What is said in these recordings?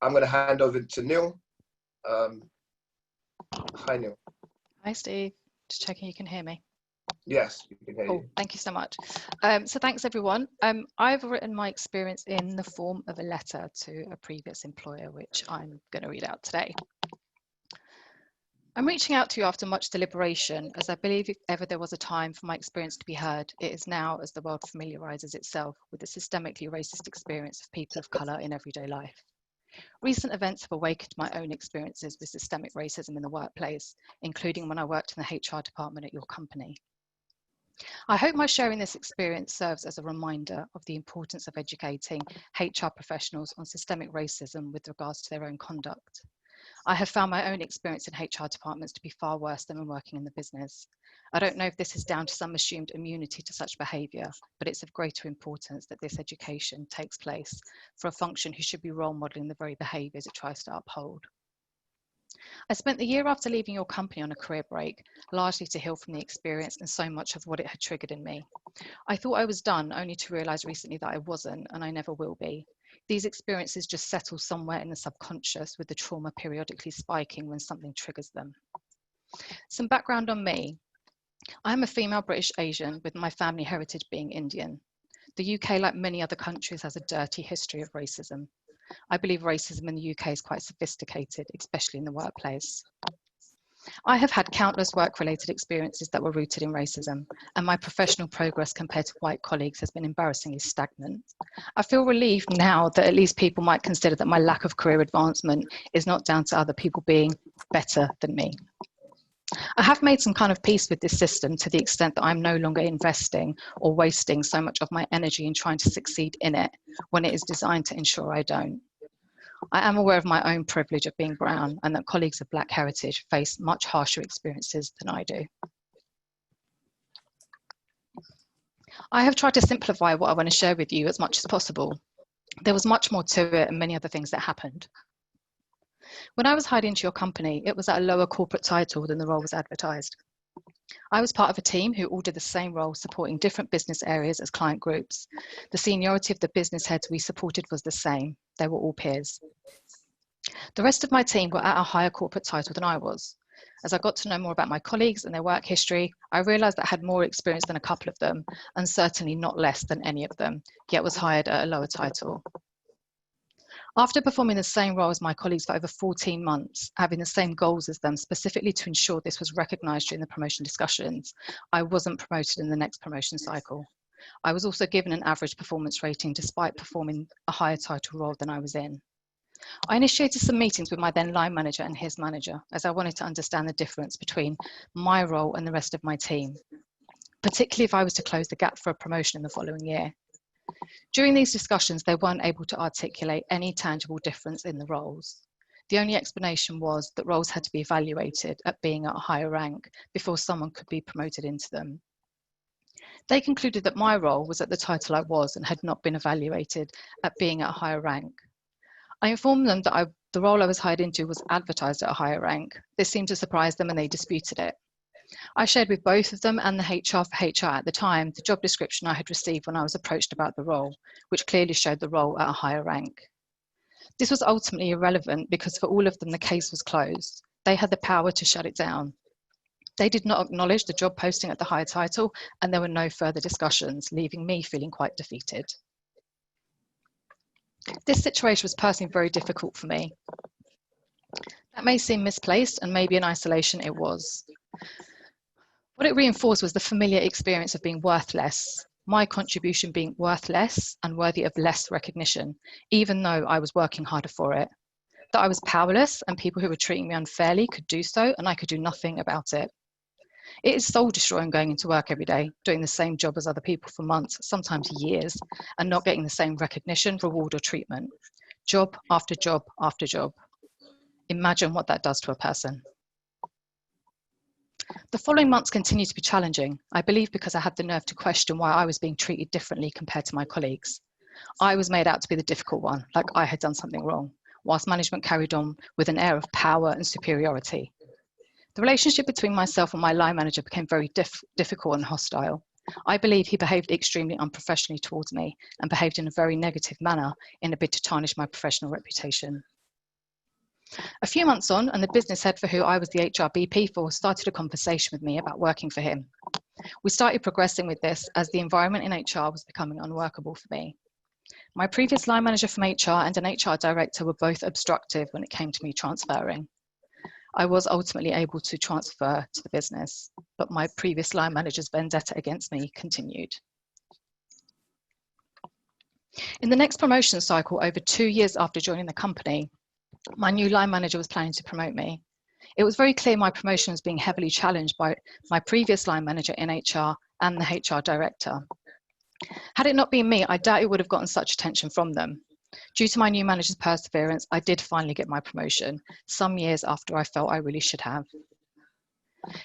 I'm going to hand over to Neil. Hi, Neil. Hi, Steve. Just checking you can hear me. Yes, we can hear Cool. you. Thank you so much. So thanks, everyone. I've written my experience in the form of a letter to a previous employer, which I'm going to read out today. I'm reaching out to you after much deliberation, as I believe if ever there was a time for my experience to be heard, it is now, as the world familiarises itself with the systemically racist experience of people of colour in everyday life. Recent events have awakened my own experiences with systemic racism in the workplace, including when I worked in the HR department at your company. I hope my sharing this experience serves as a reminder of the importance of educating HR professionals on systemic racism with regards to their own conduct. I have found my own experience in HR departments to be far worse than when working in the business. I don't know if this is down to some assumed immunity to such behaviour, but it's of greater importance that this education takes place for a function who should be role modelling the very behaviours it tries to uphold. I spent the year after leaving your company on a career break, largely to heal from the experience and so much of what it had triggered in me. I thought I was done, only to realise recently that I wasn't, and I never will be. These experiences just settle somewhere in the subconscious, with the trauma periodically spiking when something triggers them. Some background on me. I'm a female British Asian, with my family heritage being Indian. The UK, like many other countries, has a dirty history of racism. I believe racism in the UK is quite sophisticated, especially in the workplace. I have had countless work-related experiences that were rooted in racism, and my professional progress compared to white colleagues has been embarrassingly stagnant. I feel relieved now that at least people might consider that my lack of career advancement is not down to other people being better than me. I have made some kind of peace with this system to the extent that I'm no longer investing or wasting so much of my energy in trying to succeed in it when it is designed to ensure I don't. I am aware of my own privilege of being brown and that colleagues of Black heritage face much harsher experiences than I do. I have tried to simplify what I want to share with you as much as possible. There was much more to it and many other things that happened. When I was hired into your company, it was at a lower corporate title than the role was advertised. I was part of a team who all did the same role, supporting different business areas as client groups. The seniority of the business heads we supported was the same. They were all peers. The rest of my team were at a higher corporate title than I was. As I got to know more about my colleagues and their work history, I realised that I had more experience than a couple of them, and certainly not less than any of them, yet was hired at a lower title. After performing the same role as my colleagues for over 14 months, having the same goals as them, specifically to ensure this was recognised during the promotion discussions, I wasn't promoted in the next promotion cycle. I was also given an average performance rating despite performing a higher title role than I was in. I initiated some meetings with my then line manager and his manager, as I wanted to understand the difference between my role and the rest of my team, particularly if I was to close the gap for a promotion in the following year. During these discussions, they weren't able to articulate any tangible difference in the roles. The only explanation was that roles had to be evaluated at being at a higher rank before someone could be promoted into them. They concluded that my role was at the title I was and had not been evaluated at being at a higher rank. I informed them that the role I was hired into was advertised at a higher rank. This seemed to surprise them and they disputed it. I shared with both of them and the HR for HR at the time the job description I had received when I was approached about the role, which clearly showed the role at a higher rank. This was ultimately irrelevant because for all of them the case was closed. They had the power to shut it down. They did not acknowledge the job posting at the higher title, and there were no further discussions, leaving me feeling quite defeated. This situation was personally very difficult for me. That may seem misplaced, and maybe in isolation it was. What it reinforced was the familiar experience of being worthless, my contribution being worth less and worthy of less recognition, even though I was working harder for it. That I was powerless and people who were treating me unfairly could do so and I could do nothing about it. It is soul destroying going into work every day, doing the same job as other people for months, sometimes years, and not getting the same recognition, reward or treatment. Job after job after job. Imagine what that does to a person. The following months continued to be challenging, I believe because I had the nerve to question why I was being treated differently compared to my colleagues. I was made out to be the difficult one, like I had done something wrong, whilst management carried on with an air of power and superiority. The relationship between myself and my line manager became very difficult and hostile. I believe he behaved extremely unprofessionally towards me and behaved in a very negative manner in a bid to tarnish my professional reputation. A few months on, and the business head for who I was the HR BP for started a conversation with me about working for him. We started progressing with this as the environment in HR was becoming unworkable for me. My previous line manager from HR and an HR director were both obstructive when it came to me transferring. I was ultimately able to transfer to the business, but my previous line manager's vendetta against me continued. In the next promotion cycle, over 2 years after joining the company, my new line manager was planning to promote me. It was very clear my promotion was being heavily challenged by my previous line manager in HR and the HR director. Had it not been me, I doubt it would have gotten such attention from them. Due to my new manager's perseverance, I did finally get my promotion, some years after I felt I really should have.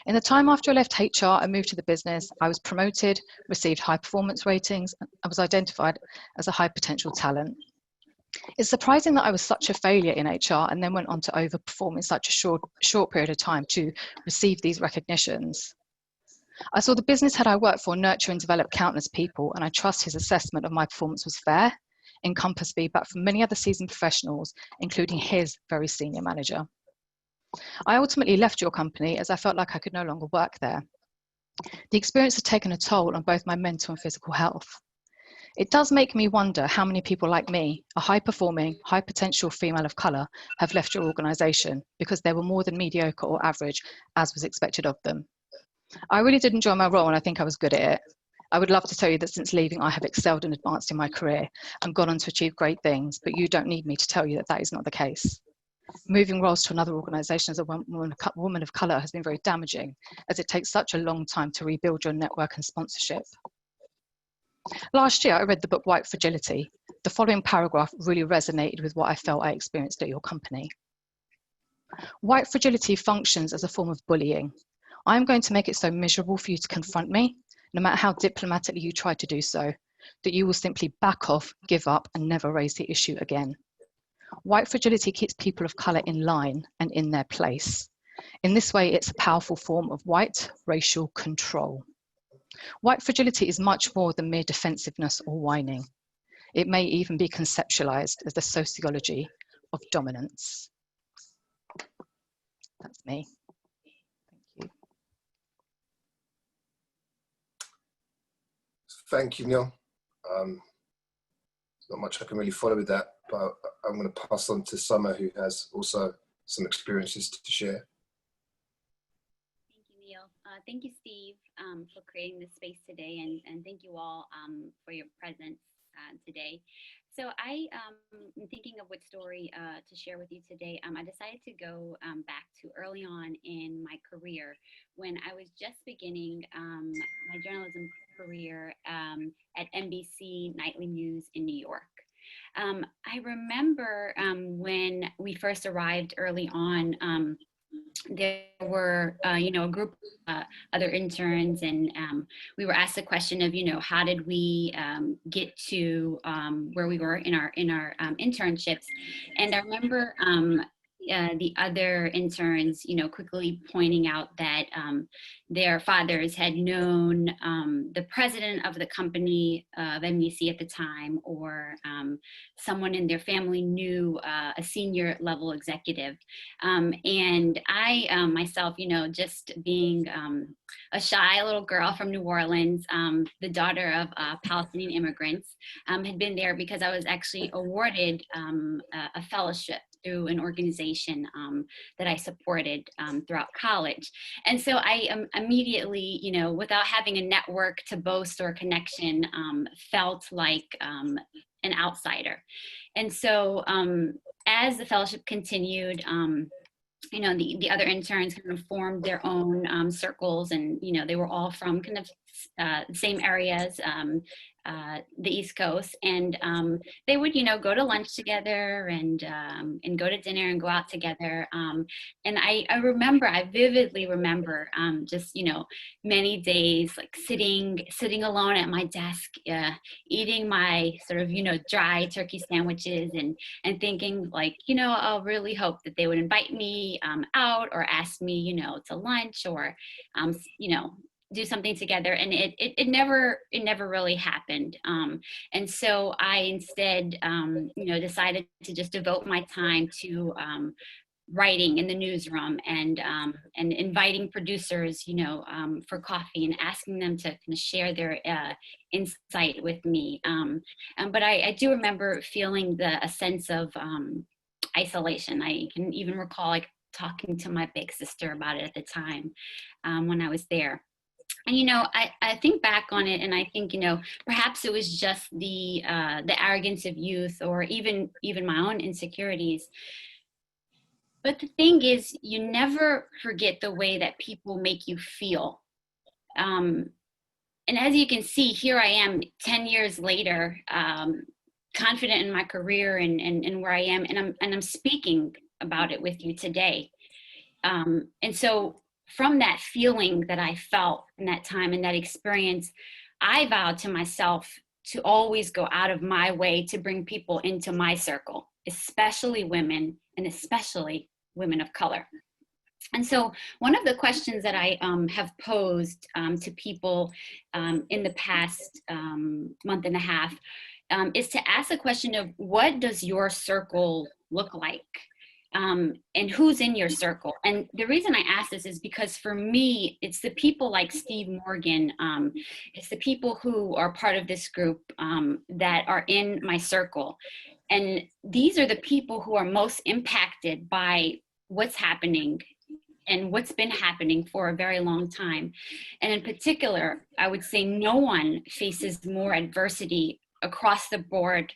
In the time after I left HR and moved to the business, I was promoted, received high performance ratings, and I was identified as a high potential talent. It's surprising that I was such a failure in HR and then went on to overperform in such a short period of time to receive these recognitions. I saw the business head I worked for nurture and develop countless people, and I trust his assessment of my performance was fair, encompassed feedback from many other seasoned professionals, including his very senior manager. I ultimately left your company as I felt like I could no longer work there. The experience had taken a toll on both my mental and physical health. It does make me wonder how many people like me, a high-performing, high-potential female of colour, have left your organisation because they were more than mediocre or average, as was expected of them. I really did enjoy my role and I think I was good at it. I would love to tell you that since leaving, I have excelled and advanced in my career and gone on to achieve great things, but you don't need me to tell you that that is not the case. Moving roles to another organisation as a woman of colour has been very damaging, as it takes such a long time to rebuild your network and sponsorship. Last year, I read the book White Fragility. The following paragraph really resonated with what I felt I experienced at your company. White fragility functions as a form of bullying. I am going to make it so miserable for you to confront me, no matter how diplomatically you try to do so, that you will simply back off, give up, and never raise the issue again. White fragility keeps people of colour in line and in their place. In this way, it's a powerful form of white racial control. White fragility is much more than mere defensiveness or whining. It may even be conceptualized as the sociology of dominance. That's me. Thank you. Thank you, Neil. Not much I can really follow with that, but I'm going to pass on to Summer, who has also some experiences to share. Thank you, Neil. Thank you, Steve, for creating this space today, and thank you all for your presence today. So I am thinking of what story to share with you today. I decided to go back to early on in my career when I was just beginning my journalism career at NBC Nightly News in New York. I remember when we first arrived early on, there were, a group of other interns, and we were asked the question of, how did we get to where we were in our internships? And I remember the other interns, quickly pointing out that their fathers had known the president of the company of NBC at the time, or someone in their family knew a senior level executive. And I myself, just being a shy little girl from New Orleans, the daughter of Palestinian immigrants, had been there because I was actually awarded a fellowship through an organization that I supported throughout college. And so I immediately, without having a network to boast or connection, felt like an outsider. And so as the fellowship continued, the other interns kind of formed their own circles, and, they were all from kind of the same areas, the East Coast, and they would, go to lunch together and go to dinner and go out together. And I vividly remember just, many days like sitting alone at my desk, eating my sort of, dry turkey sandwiches, and thinking like, I'll really hope that they would invite me out, or ask me, to lunch, or, do something together. And it never really happened. And so I instead, decided to just devote my time to writing in the newsroom and inviting producers, you know, for coffee and asking them to kind of share their insight with me. But I do remember feeling a sense of isolation. I can even recall like talking to my big sister about it at the time when I was there. And, you know, I think back on it and I think, you know, perhaps it was just the arrogance of youth or even my own insecurities. But the thing is, you never forget the way that people make you feel. And as you can see, here I am 10 years later, confident in my career and where I am, and I'm speaking about it with you today. And so from that feeling that I felt in that time and that experience, I vowed to myself to always go out of my way to bring people into my circle, especially women and especially women of color. And so one of the questions that I have posed to people in the past month and a half is to ask the question of what does your circle look like? And who's in your circle? And the reason I ask this is because for me, it's the people like Steve Morgan, it's the people who are part of this group that are in my circle. And these are the people who are most impacted by what's happening and what's been happening for a very long time. And in particular, I would say no one faces more adversity across the board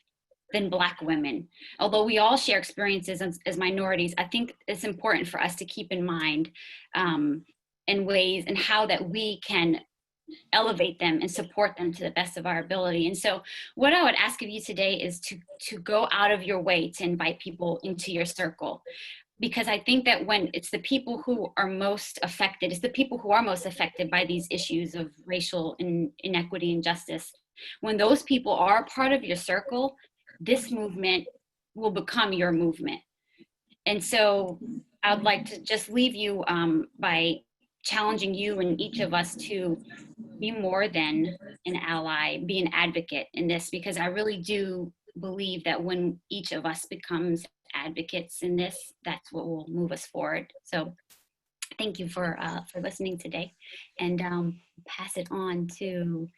than Black women. Although we all share experiences as minorities, I think it's important for us to keep in mind in ways and how that we can elevate them and support them to the best of our ability. And so what I would ask of you today is to go out of your way to invite people into your circle. Because I think that when it's the people who are most affected, it's the people who are most affected by these issues of racial inequity and justice. When those people are part of your circle, this movement will become your movement. And so I would like to just leave you by challenging you and each of us to be more than an ally, be an advocate in this, because I really do believe that when each of us becomes advocates in this, that's what will move us forward. So thank you for listening today, and pass it on to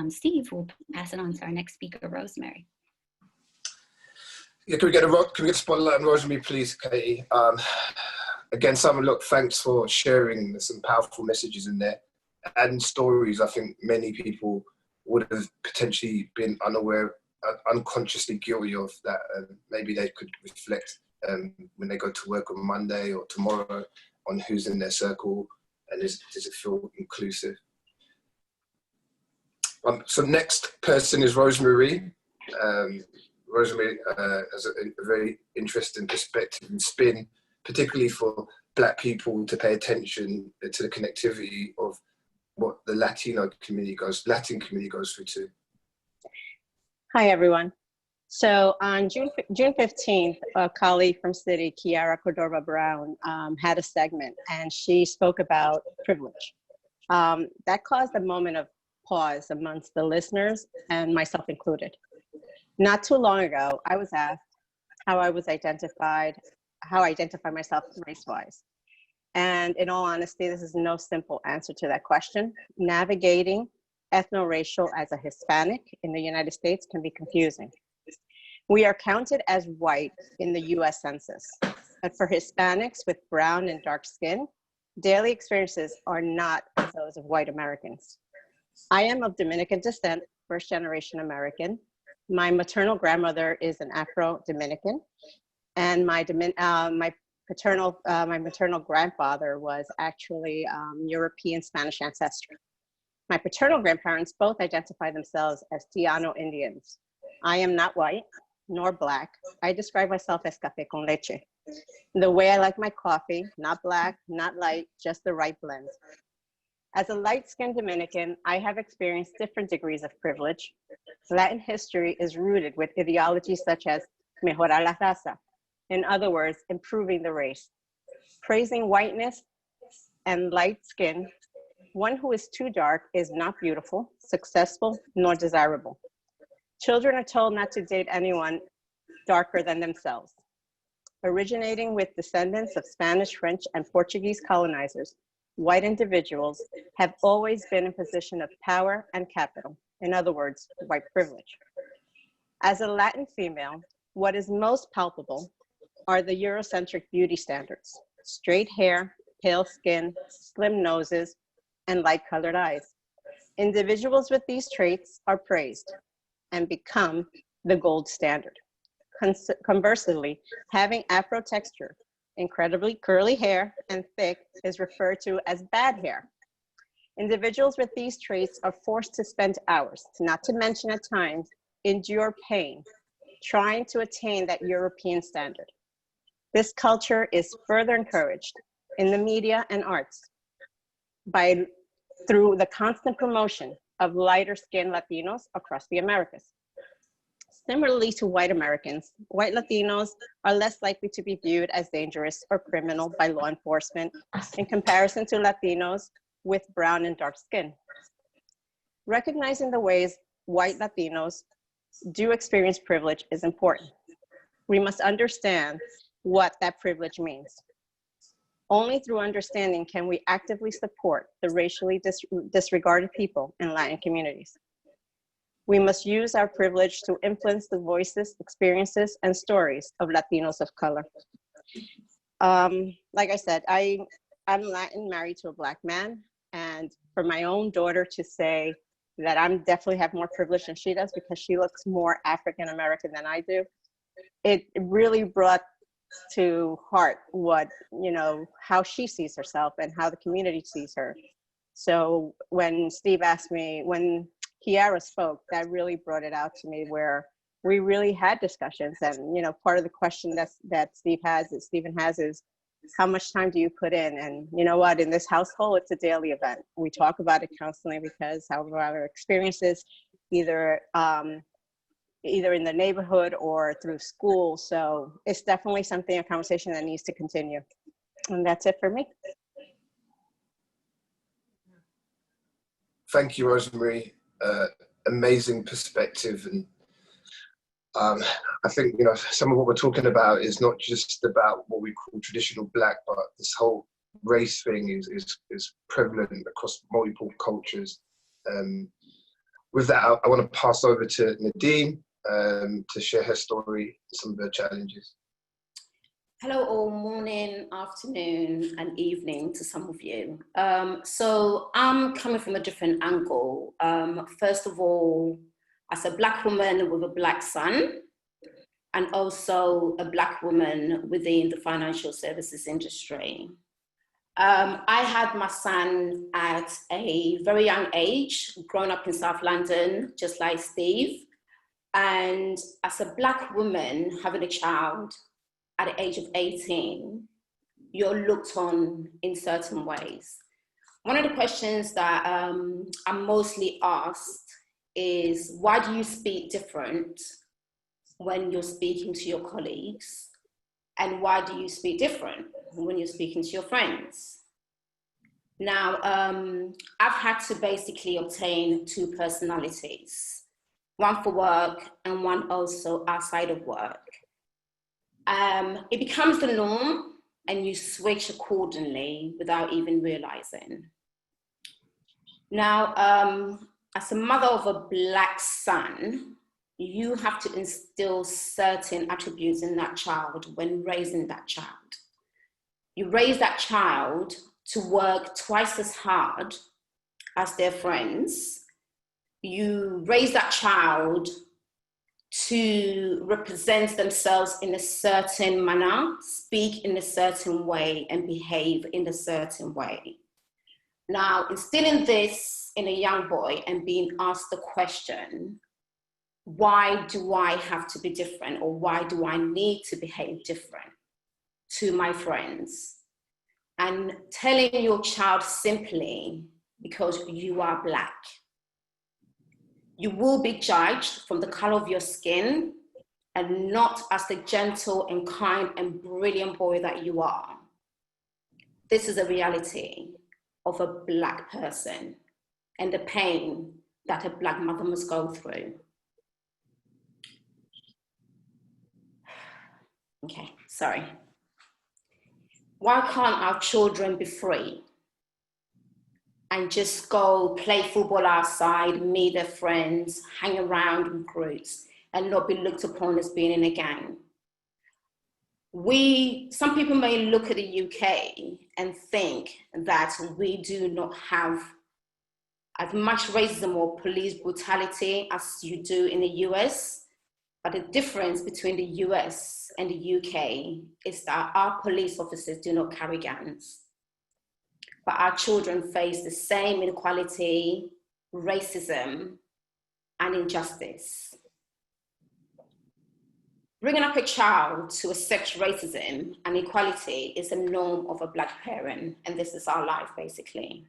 Steve, who will pass it on to our next speaker, Rosemary. Yeah, can we get a spotlight on Rosemary, please, Katie? Again, Simon, look, thanks for sharing some powerful messages in there and stories. I think many people would have potentially been unaware, unconsciously guilty of that. Maybe they could reflect when they go to work on Monday or tomorrow on who's in their circle and does it feel inclusive. So next person is Rosemary. Rosemary has a very interesting perspective and spin, particularly for Black people to pay attention to the connectivity of what the Latin community goes through too. Hi, everyone. So on June 15th, a colleague from City, Kiara Cordova Brown, had a segment and she spoke about privilege. That caused a moment of pause amongst the listeners and myself included. Not too long ago, I was asked how I identify myself race-wise. And in all honesty, this is no simple answer to that question. Navigating ethno-racial as a Hispanic in the United States can be confusing. We are counted as white in the US Census, but for Hispanics with brown and dark skin, daily experiences are not those of white Americans. I am of Dominican descent, first-generation American. My maternal grandmother is an Afro-Dominican, and my maternal grandfather was actually European Spanish ancestry. My paternal grandparents both identify themselves as Tiano Indians. I am not white nor Black. I describe myself as café con leche. The way I like my coffee, not Black, not light, just the right blend. As a light-skinned Dominican, I have experienced different degrees of privilege. Latin history is rooted with ideologies such as mejorar la raza, in other words, improving the race. Praising whiteness and light skin, one who is too dark is not beautiful, successful, nor desirable. Children are told not to date anyone darker than themselves. Originating with descendants of Spanish, French, and Portuguese colonizers, white individuals have always been in position of power and capital. In other words, white privilege. As a Latin female, what is most palpable are the Eurocentric beauty standards: straight hair, pale skin, slim noses, and light-colored eyes. Individuals with these traits are praised and become the gold standard. Conversely, having Afro texture, incredibly curly hair, and thick is referred to as bad hair. Individuals with these traits are forced to spend hours, not to mention at times, endure pain, trying to attain that European standard. This culture is further encouraged in the media and arts through the constant promotion of lighter skinned Latinos across the Americas. Similarly to white Americans, white Latinos are less likely to be viewed as dangerous or criminal by law enforcement in comparison to Latinos with brown and dark skin. Recognizing the ways white Latinos do experience privilege is important. We must understand what that privilege means. Only through understanding can we actively support the racially disregarded people in Latin communities. We must use our privilege to influence the voices, experiences, and stories of Latinos of color. Like I said, I'm Latin, married to a Black man, and for my own daughter to say that I'm definitely have more privilege than she does because she looks more African American than I do, it really brought to heart what, how she sees herself and how the community sees her. So when Steve asked me, when Kiara spoke, that really brought it out to me, where we really had discussions. And part of the question that Stephen has is, how much time do you put in? And you know what, in this household, it's a daily event. We talk about it constantly because however our experiences, either in the neighborhood or through school. So it's definitely a conversation that needs to continue. And that's it for me. Thank you, Rosemary. Amazing perspective. And I think, some of what we're talking about is not just about what we call traditional Black, but this whole race thing is prevalent across multiple cultures. With that, I want to pass over to Nadine to share her story and some of her challenges. Hello all, morning, afternoon and evening to some of you. So I'm coming from a different angle. First of all, as a Black woman with a Black son, and also a Black woman within the financial services industry. I had my son at a very young age, growing up in South London, just like Steve. And as a Black woman having a child at the age of 18, you're looked on in certain ways. One of the questions that I'm mostly asked is, why do you speak different when you're speaking to your colleagues? And why do you speak different when you're speaking to your friends? Now, I've had to basically obtain two personalities, one for work and one also outside of work. It becomes the norm and you switch accordingly without even realizing. Now, as a mother of a Black son, you have to instill certain attributes in that child when raising that child. You raise that child to work twice as hard as their friends. You raise that child to represent themselves in a certain manner, speak in a certain way, and behave in a certain way. Now, instilling this in a young boy and being asked the question, why do I have to be different, or why do I need to behave different to my friends? And telling your child simply, because you are Black. You will be judged from the color of your skin and not as the gentle and kind and brilliant boy that you are. This is a reality of a Black person and the pain that a Black mother must go through. Okay, sorry. Why can't our children be free and just go play football outside, meet their friends, hang around in groups, and not be looked upon as being in a gang? Some people may look at the UK and think that we do not have as much racism or police brutality as you do in the US. But the difference between the US and the UK is that our police officers do not carry guns. But our children face the same inequality, racism, and injustice. Bringing up a child to accept racism and equality is the norm of a Black parent, and this is our life, basically.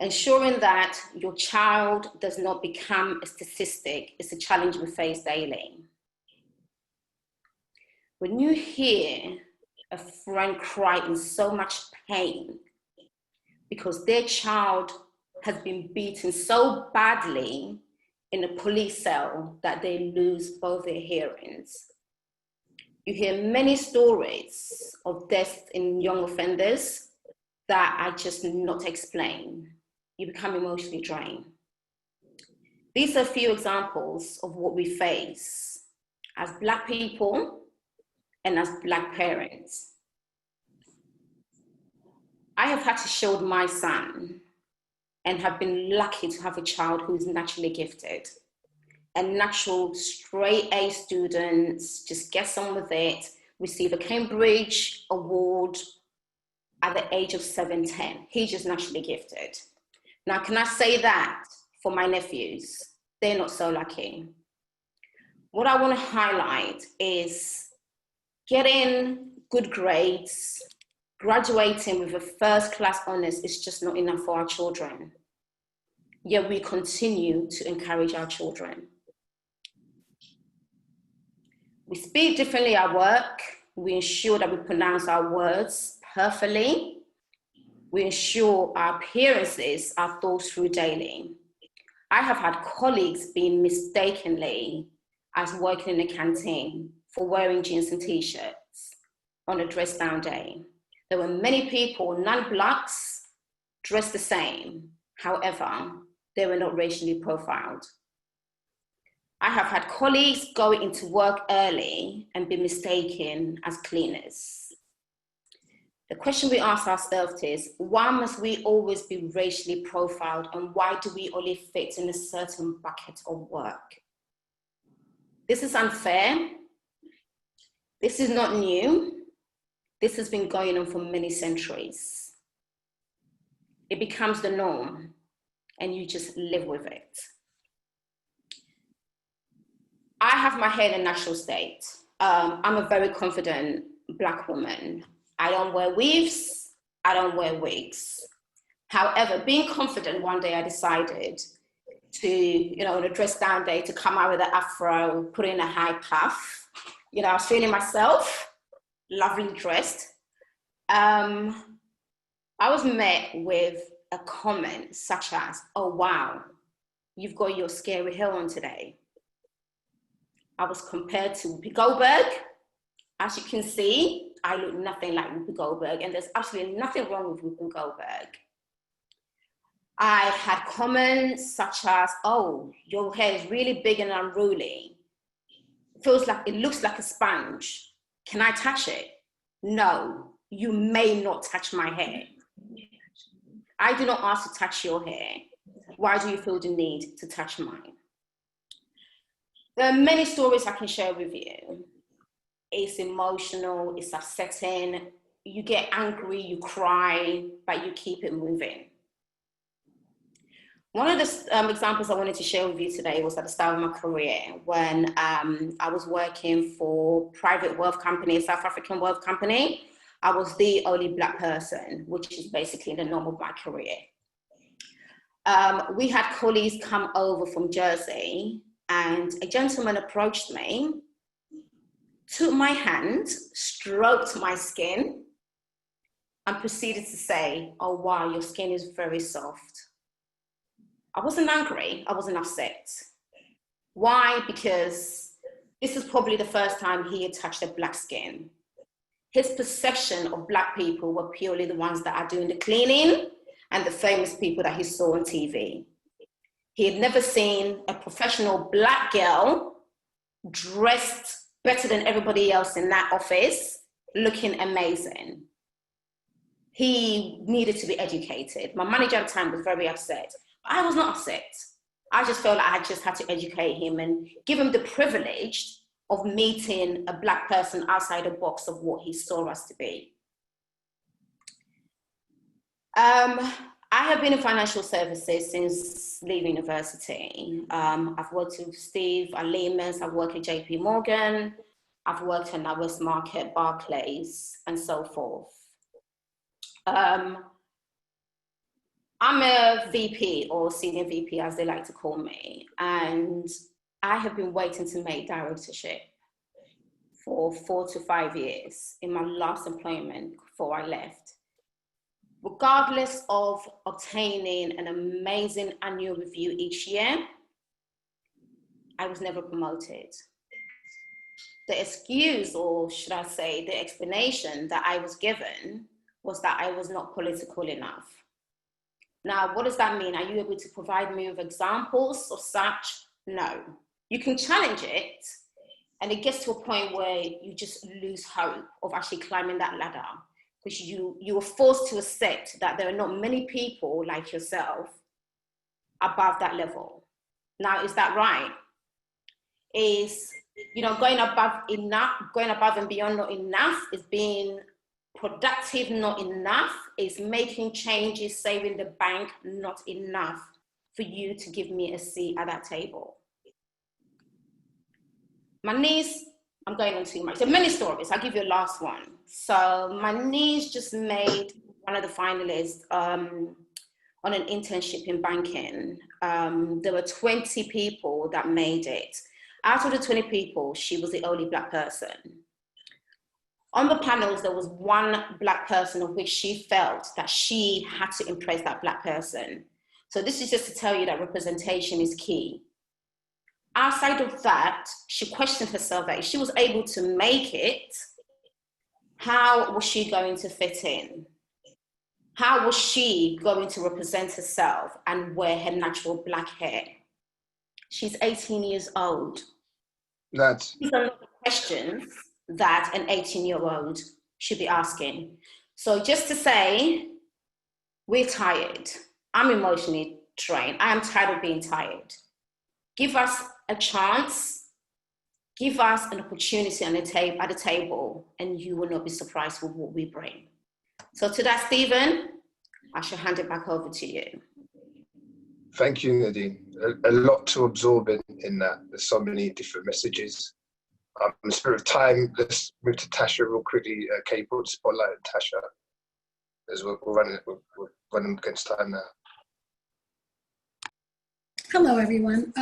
Ensuring that your child does not become a statistic is a challenge we face daily. When you hear a friend cry in so much pain because their child has been beaten so badly in a police cell that they lose both their hearings. You hear many stories of deaths in young offenders that are just not explained. You become emotionally drained. These are a few examples of what we face as Black people and as Black parents. I have had to shield my son and have been lucky to have a child who is naturally gifted. And natural straight A students just gets on with it, receive a Cambridge award at the age of 7-10. He's just naturally gifted. Now, can I say that for my nephews? They're not so lucky. What I want to highlight is getting good grades, graduating with a first-class honours is just not enough for our children. Yet we continue to encourage our children. We speak differently at work. We ensure that we pronounce our words perfectly. We ensure our appearances are thought through daily. I have had colleagues being mistakenly as working in a canteen for wearing jeans and t-shirts on a dress down day. There were many people, non-Blacks, dressed the same. However, they were not racially profiled. I have had colleagues go into work early and be mistaken as cleaners. The question we ask ourselves is, why must we always be racially profiled, and why do we only fit in a certain bucket of work? This is unfair. This is not new. This has been going on for many centuries. It becomes the norm, and you just live with it. I have my hair in a natural state. I'm a very confident Black woman. I don't wear weaves, I don't wear wigs. However, being confident, one day I decided to, on a dress down day, to come out with an afro, put in a high puff. I was feeling myself, lovely dressed. I was met with a comment such as, "Oh wow, you've got your scary hair on today." I was compared to Whoopi Goldberg. As you can see, I look nothing like Whoopi Goldberg, and there's absolutely nothing wrong with Whoopi Goldberg. I had comments such as, "Oh, your hair is really big and unruly. It looks like a sponge. Can I touch it?" No, you may not touch my hair. I do not ask to touch your hair. Why do you feel the need to touch mine? There are many stories I can share with you. It's emotional, it's upsetting. You get angry, you cry, but you keep it moving. One of the examples I wanted to share with you today was at the start of my career when I was working for private wealth company, a South African wealth company. I was the only Black person, which is basically the norm of my career. We had colleagues come over from Jersey, and a gentleman approached me, took my hand, stroked my skin, and proceeded to say, "Oh wow, your skin is very soft." I wasn't angry, I wasn't upset. Why? Because this is probably the first time he had touched a black skin. His perception of black people were purely the ones that are doing the cleaning and the famous people that he saw on TV. He had never seen a professional black girl dressed better than everybody else in that office, looking amazing. He needed to be educated. My manager at the time was very upset. I was not upset. I just felt like I just had to educate him and give him the privilege of meeting a black person outside the box of what he saw us to be. I have been in financial services since leaving university. I've worked with Steve at Lehman's, I've worked at JP Morgan, I've worked at West Market, Barclays, and so forth. I'm a VP, or senior VP as they like to call me, and I have been waiting to make directorship for 4 to 5 years in my last employment before I left. Regardless of obtaining an amazing annual review each year, I was never promoted. The excuse, or should I say the explanation that I was given, was that I was not political enough. Now, what does that mean? Are you able to provide me with examples of such? No. You can challenge it, and it gets to a point where you just lose hope of actually climbing that ladder, because you are forced to accept that there are not many people like yourself above that level. Now, is that right? Is, going above and beyond not enough? Is being productive not enough? Is making changes, saving the bank not enough for you to give me a seat at that table? My niece, I'm going on too much. There are many stories. I'll give you a last one. So my niece just made one of the finalists on an internship in banking. There were 20 people that made it. Out of the 20 people, she was the only black person. On the panels, there was one black person of which she felt that she had to impress that black person. So this is just to tell you that representation is key. Outside of that, she questioned herself that if she was able to make it, how was she going to fit in? How was she going to represent herself and wear her natural black hair? She's 18 years old. These are not the questions that an 18-year-old should be asking. So just to say, we're tired. I'm emotionally drained. I am tired of being tired. Give us a chance, give us an opportunity at the table, and you will not be surprised with what we bring. So to that, Stephen, I shall hand it back over to you. Thank you, Nadine. A lot to absorb in that. There's so many different messages. In the spirit of time, let's move to Tasha real quickly. Kate, put the spotlight on Tasha, as we're running against time now. Hello, everyone.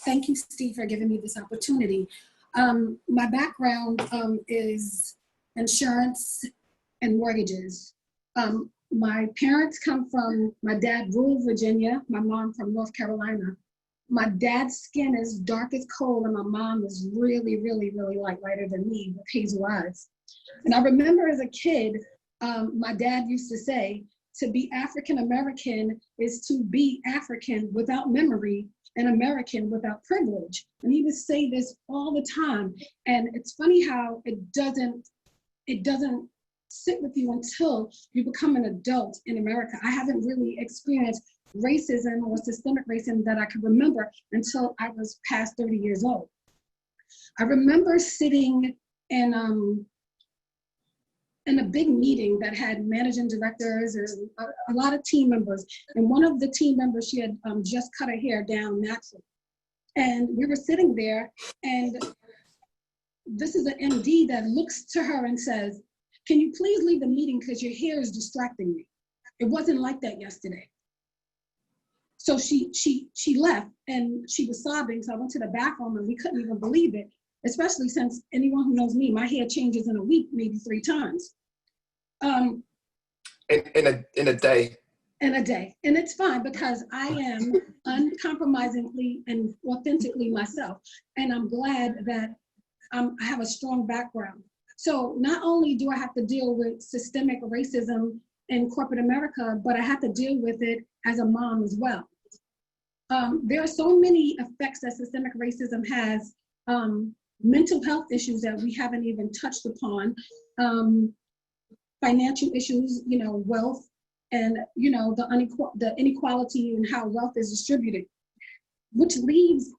Thank you, Steve, for giving me this opportunity. My background is insurance and mortgages. My parents come from, my dad, rural Virginia, my mom from North Carolina. My dad's skin is dark as coal, and my mom is really, really, really lighter than me with hazel eyes. And I remember as a kid, my dad used to say, to be African-American is to be African without memory and American without privilege. And he would say this all the time. And it's funny how it doesn't sit with you until you become an adult in America. I haven't really experienced racism or systemic racism that I can remember until I was past 30 years old. I remember sitting in a big meeting that had managing directors and a lot of team members. And one of the team members, she had just cut her hair down naturally. And we were sitting there, and this is an MD that looks to her and says, "Can you please leave the meeting because your hair is distracting me?" It wasn't like that yesterday. So she left, and she was sobbing. So I went to the bathroom, and we couldn't even believe it, especially since anyone who knows me, my hair changes in a week, maybe 3 times. In a day. in a day. And it's fine because I am uncompromisingly and authentically myself. And I'm glad that I have a strong background. So not only do I have to deal with systemic racism in corporate America, but I have to deal with it as a mom as well. There are so many effects that systemic racism has. Mental health issues that we haven't even touched upon, financial issues, you know, wealth, and you know, the inequality in how wealth is distributed, which leaves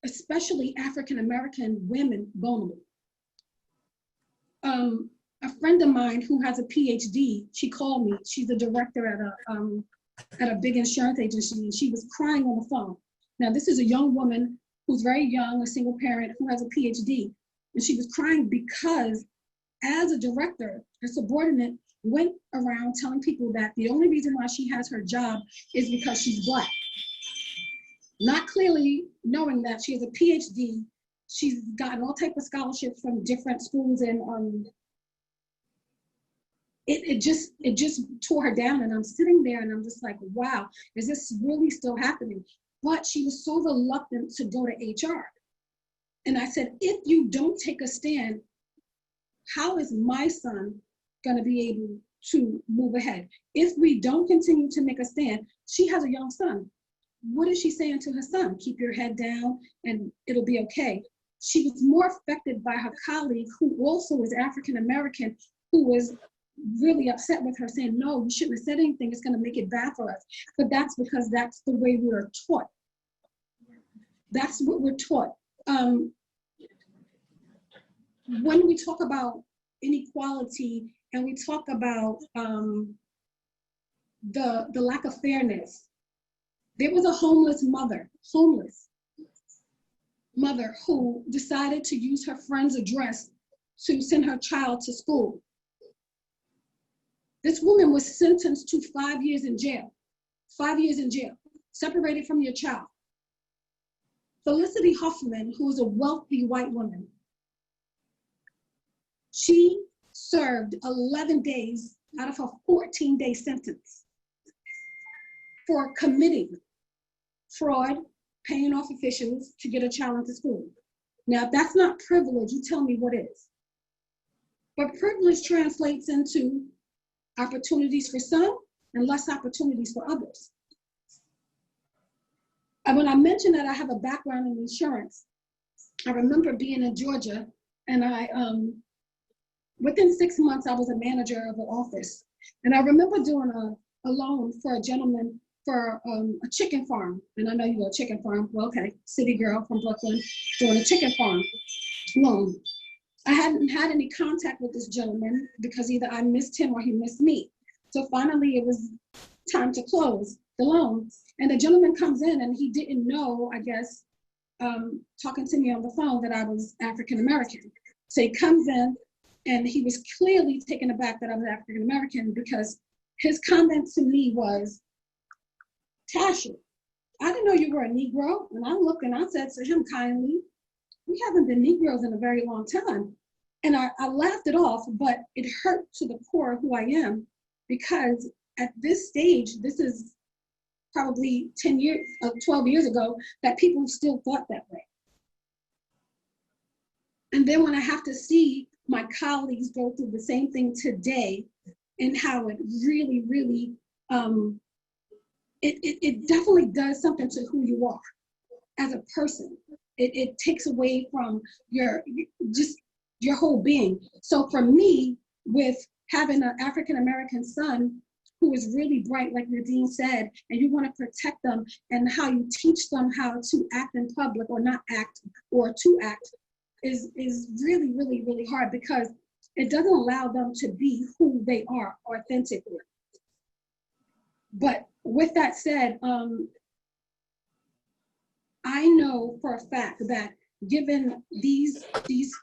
especially African American women vulnerable. A friend of mine who has a PhD, she called me. She's a director at a big insurance agency, and she was crying on the phone. Now, this is a young woman who's very young, a single parent who has a PhD, and she was crying because as a director, her subordinate went around telling people that the only reason why she has her job is because she's Black. Not clearly knowing that she has a PhD, she's gotten all type of scholarships from different schools, and it just tore her down. And I'm sitting there and I'm just like, wow, is this really still happening? But she was so reluctant to go to HR. And I said, if you don't take a stand, how is my son gonna be able to move ahead? If we don't continue to make a stand, she has a young son. What is she saying to her son? Keep your head down and it'll be okay. She was more affected by her colleague, who also is African American, who was really upset with her, saying, no, you shouldn't have said anything, it's gonna make it bad for us. But that's because that's the way we are taught. That's what we're taught. When we talk about inequality and we talk about the lack of fairness, there was a homeless mother who decided to use her friend's address to send her child to school. This woman was sentenced to 5 years in jail. 5 years in jail, separated from your child. Felicity Huffman, who is a wealthy white woman, she served 11 days out of her 14-day sentence for committing fraud, paying off officials to get a child into school. Now, if that's not privilege, you tell me what is. But privilege translates into opportunities for some and less opportunities for others. And when I mentioned that I have a background in insurance, I remember being in Georgia, and within 6 months, I was a manager of an office. And I remember doing a loan for a gentleman for a chicken farm. And I know you know a chicken farm. Well, okay, city girl from Brooklyn doing a chicken farm loan. I hadn't had any contact with this gentleman because either I missed him or he missed me. So finally, it was time to close the loan. And the gentleman comes in and he didn't know, I guess, talking to me on the phone, that I was African American. So he comes in and he was clearly taken aback that I was African American, because his comment to me was, Tasha, I didn't know you were a Negro. And I looked and I said to him kindly, we haven't been Negroes in a very long time. And I laughed it off, but it hurt to the core of who I am, because at this stage, this is probably 12 years ago, that people still thought that way. And then when I have to see my colleagues go through the same thing today, and how it really, really, it definitely does something to who you are as a person. It takes away from your whole being. So for me, with having an African-American son who is really bright, like Nadine said, and you want to protect them, and how you teach them how to act in public or not act, or to act, is really, really, really hard, because it doesn't allow them to be who they are authentically. But with that said, I know for a fact that given these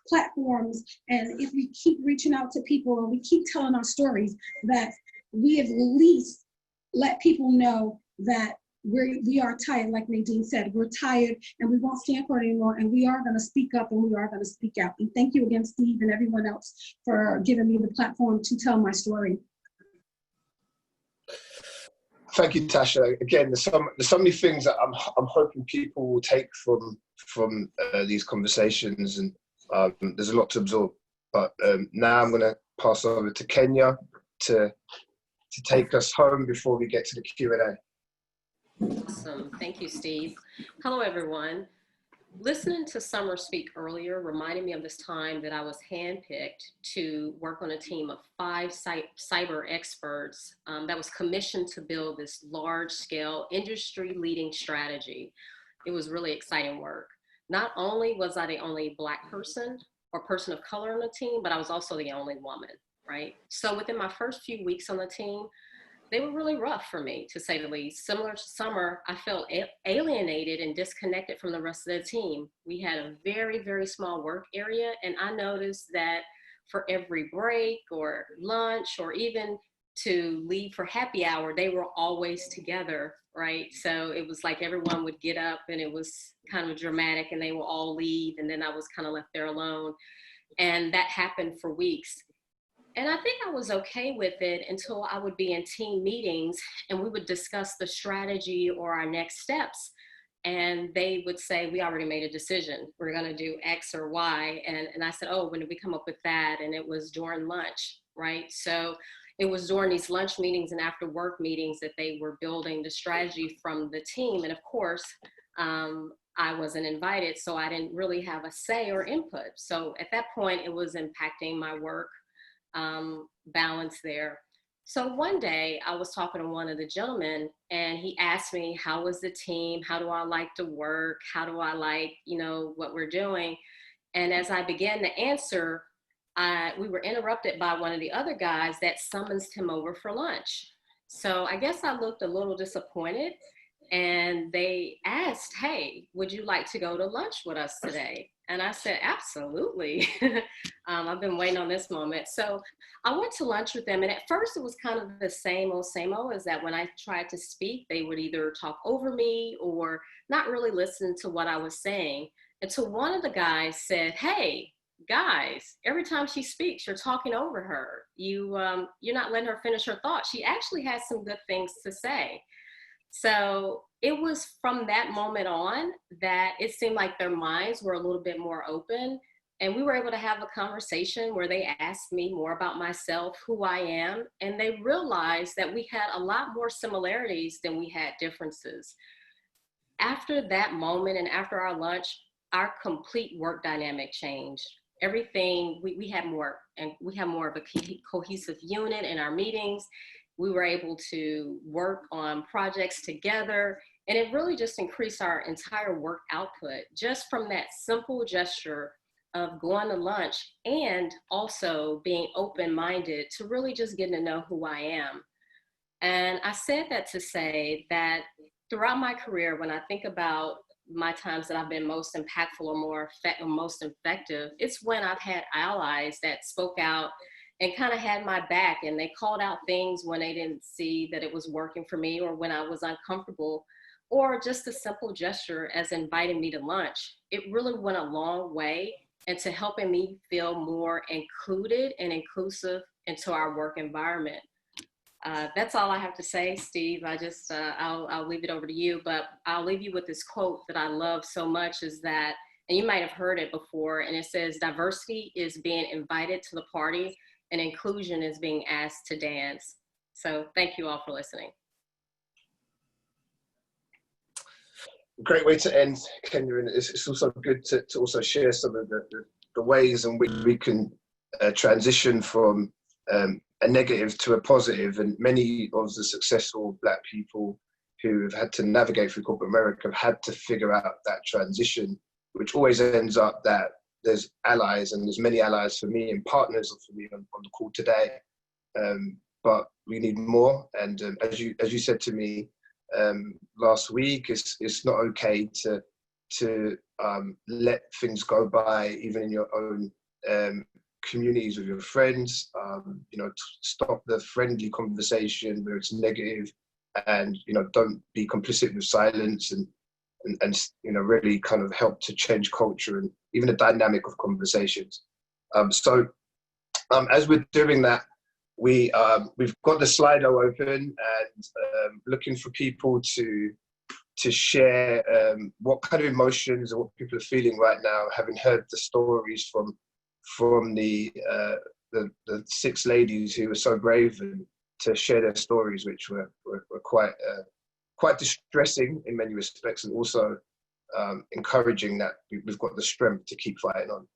platforms, and if we keep reaching out to people and we keep telling our stories, that we at least let people know that we are tired, like Nadine said, we're tired and we won't stand for it anymore, and we are going to speak up and we are going to speak out. And thank you again, Steve, and everyone else for giving me the platform to tell my story. Thank you, Tasha. Again, there's so many things that I'm hoping people will take from these conversations, and there's a lot to absorb. But now I'm going to pass over to Kenya to take us home before we get to the Q&A. Awesome. Thank you, Steve. Hello, everyone. Listening to Summer speak earlier reminded me of this time that I was handpicked to work on a team of 5 cyber experts that was commissioned to build this large-scale, industry-leading strategy. It was really exciting work. Not only was I the only Black person or person of color on the team, but I was also the only woman, right? So within my first few weeks on the team, they were really rough for me, to say the least. Similar to Summer, I felt alienated and disconnected from the rest of the team. We had a very, very small work area, and I noticed that for every break or lunch or even to leave for happy hour, they were always together, right? So it was like everyone would get up and it was kind of dramatic and they would all leave, and then I was kind of left there alone. And that happened for weeks. And I think I was okay with it until I would be in team meetings and we would discuss the strategy or our next steps. And they would say, we already made a decision. We're going to do X or Y. And I said, oh, when did we come up with that? And it was during lunch, right? So it was during these lunch meetings and after work meetings that they were building the strategy from the team. And of course, I wasn't invited, so I didn't really have a say or input. So at that point, it was impacting my work balance there. So one day I was talking to one of the gentlemen and he asked me, how was the team? How do I like to work? How do I like, what we're doing? And as I began to answer, we were interrupted by one of the other guys that summons him over for lunch. So I guess I looked a little disappointed and they asked, hey, would you like to go to lunch with us today? And I said, absolutely. I've been waiting on this moment. So I went to lunch with them. And at first it was kind of the same old, is that when I tried to speak, they would either talk over me or not really listen to what I was saying. Until one of the guys said, hey, guys, every time she speaks, you're talking over her. You're not letting her finish her thought. She actually has some good things to say. So it was from that moment on that it seemed like their minds were a little bit more open, and we were able to have a conversation where they asked me more about myself, who I am, and they realized that we had a lot more similarities than we had differences. After that moment and after our lunch, our complete work dynamic changed. Everything, we had more, and we have more of a cohesive unit in our meetings. We were able to work on projects together, and it really just increased our entire work output just from that simple gesture of going to lunch and also being open-minded to really just getting to know who I am. And I said that to say that throughout my career, when I think about my times that I've been most impactful or most effective, it's when I've had allies that spoke out and kind of had my back, and they called out things when they didn't see that it was working for me or when I was uncomfortable, or just a simple gesture as inviting me to lunch. It really went a long way into helping me feel more included and inclusive into our work environment. That's all I have to say, Steve. I'll leave it over to you, but I'll leave you with this quote that I love so much is that, and you might have heard it before, and it says, diversity is being invited to the party and inclusion is being asked to dance. So thank you all for listening. Great way to end, Kenya. And it's also good to also share some of the ways in which we can transition from a negative to a positive. And many of the successful Black people who have had to navigate through corporate America have had to figure out that transition, which always ends up that there's allies, and there's many allies for me and partners for me on the call today. But we need more. And as you said to me last week, it's not okay to let things go by, even in your own communities with your friends. Stop the friendly conversation where it's negative, and don't be complicit with silence, and really kind of help to change culture and even the dynamic of conversations. So as we're doing that, we've got the Slido open and looking for people to share what kind of emotions and what people are feeling right now, having heard the stories from the 6 ladies who were so brave and to share their stories, which were quite distressing in many respects, and also encouraging that we've got the strength to keep fighting on.